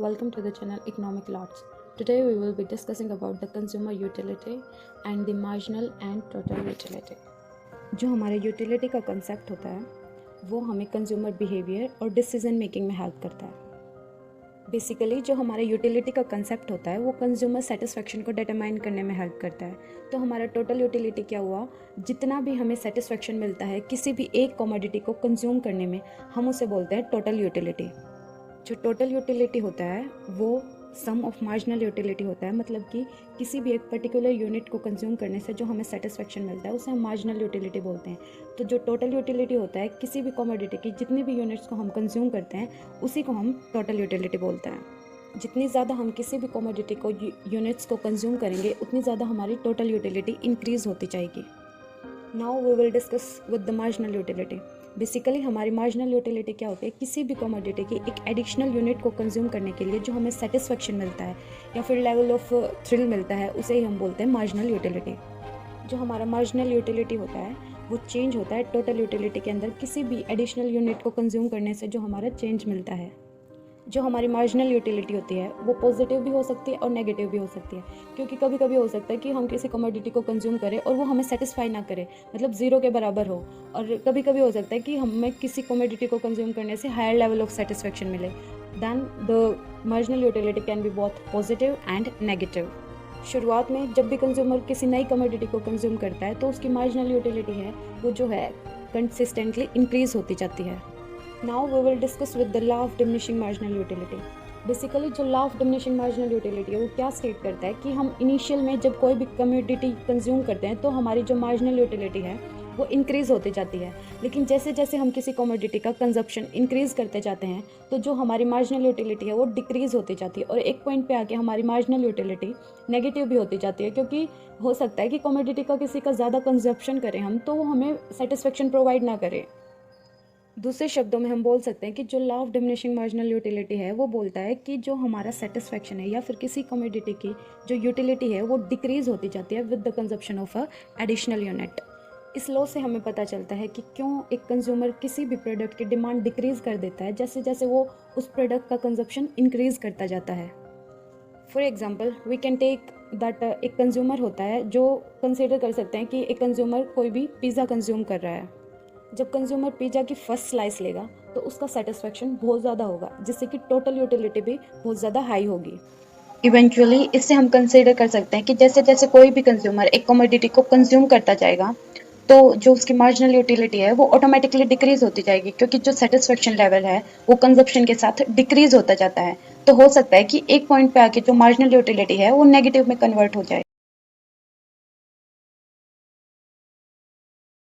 welcome to the channel Economic Lots. Today we will be discussing about the consumer utility and the marginal and total utility. जो हमारे utility का concept होता है वो हमें consumer behaviour और decision making में हेल्प करता है। बेसिकली जो हमारे यूटिलिटी का कंसेप्ट होता है वो कंज्यूमर सेटिस्फेक्शन को डिटरमाइन करने में हेल्प करता है। तो हमारा टोटल यूटिलिटी क्या हुआ, जितना भी हमें सेटिस्फेक्शन मिलता है किसी भी एक कमोडिटी को कंज्यूम करने में, हम उसे बोलते हैं टोटल यूटिलिटी। जो टोटल यूटिलिटी होता है वो सम ऑफ मार्जिनल यूटिलिटी होता है, मतलब कि किसी भी एक पर्टिकुलर यूनिट को कंज्यूम करने से जो हमें सेटिस्फेक्शन मिलता है उसे हम मार्जिनल यूटिलिटी बोलते हैं। तो जो टोटल यूटिलिटी होता है किसी भी कमोडिटी की जितनी भी यूनिट्स को हम कंज्यूम करते हैं उसी को हम टोटल यूटिलिटी बोलते हैं। जितनी ज़्यादा हम किसी भी कमोडिटी को यूनिट्स को कंज्यूम करेंगे उतनी ज़्यादा हमारी टोटल यूटिलिटी इंक्रीज होती जाएगी। Now we will discuss with the marginal utility. Basically हमारी मार्जिनल यूटिलिटी क्या होती है, किसी भी कमोडिटी की एक एडिशनल यूनिट को कंज्यूम करने के लिए जो हमें सेटिस्फेक्शन मिलता है या फिर लेवल ऑफ थ्रिल मिलता है उसे ही हम बोलते हैं मार्जिनल यूटिलिटी। जो हमारा मार्जिनल यूटिलिटी होता है वो चेंज होता है टोटल यूटिलिटी के अंदर किसी भी एडिशनल यूनिट को कंज्यूम करने से जो हमारा चेंज मिलता है। जो हमारी मार्जिनल यूटिलिटी होती है वो पॉजिटिव भी हो सकती है और नेगेटिव भी हो सकती है, क्योंकि कभी कभी हो सकता है कि हम किसी कमोडिटी को कंज्यूम करें और वो हमें सेटिस्फाई ना करे, मतलब ज़ीरो के बराबर हो। और कभी कभी हो सकता है कि हमें किसी कमोडिटी को कंज्यूम करने से हायर लेवल ऑफ सेटिस्फेक्शन मिले। Than the marginal utility can be both positive and negative. शुरुआत में जब भी कंज्यूमर किसी नई कमोडिटी को कंज्यूम करता है तो उसकी मार्जिनल यूटिलिटी है वो जो है कंसिस्टेंटली इंक्रीज होती जाती है। Now we will discuss with the law of diminishing marginal utility. Basically जो law of diminishing marginal utility है वो क्या स्टेट करता है कि हम इनिशियल में जब कोई भी कमोडिटी कंज्यूम करते हैं तो हमारी जो मार्जिनल यूटिलिटी है वो इंक्रीज़ होती जाती है, लेकिन जैसे जैसे हम किसी कमोडिटी का कंजप्शन इंक्रीज़ करते जाते हैं तो जो हमारी मार्जिनल यूटिलिटी है वो डिक्रीज़ होती जाती है और एक पॉइंट पे आके हमारी मार्जिनल यूटिलिटी नेगेटिव भी होती जाती है, क्योंकि हो सकता है कि कमोडिटी का किसी का ज़्यादा कंजप्शन करें हम तो वो हमें सेटिस्फेक्शन प्रोवाइड ना करे। दूसरे शब्दों में हम बोल सकते हैं कि जो law of diminishing marginal utility है वो बोलता है कि जो हमारा सेटिस्फेक्शन है या फिर किसी कमोडिटी की जो यूटिलिटी है वो डिक्रीज होती जाती है with the consumption of a additional unit. इस लॉ से हमें पता चलता है कि क्यों एक कंज्यूमर किसी भी प्रोडक्ट की डिमांड डिक्रीज कर देता है जैसे जैसे वो उस प्रोडक्ट का कंजप्शन इंक्रीज करता जाता है। For example we can take that एक कंज्यूमर होता है जो कंसिडर कर सकते हैं कि एक कंज्यूमर कोई भी पिज़्ज़ा कंज्यूम कर रहा है। जब कंज्यूमर पिज़्ज़ा की फर्स्ट स्लाइस लेगा तो उसका सेटिस्फेक्शन बहुत ज़्यादा होगा, जिससे कि टोटल यूटिलिटी भी बहुत ज़्यादा हाई होगी। इवेंचुअली इससे हम कंसिडर कर सकते हैं कि जैसे जैसे कोई भी कंज्यूमर एक कमोडिटी को कंज्यूम करता जाएगा तो जो उसकी मार्जिनल यूटिलिटी है वो ऑटोमेटिकली डिक्रीज होती जाएगी, क्योंकि जो सेटिस्फेक्शन लेवल है वो कंजप्शन के साथ डिक्रीज होता जाता है। तो हो सकता है कि एक पॉइंट पे आके जो मार्जिनल यूटिलिटी है वो नेगेटिव में कन्वर्ट हो जाए।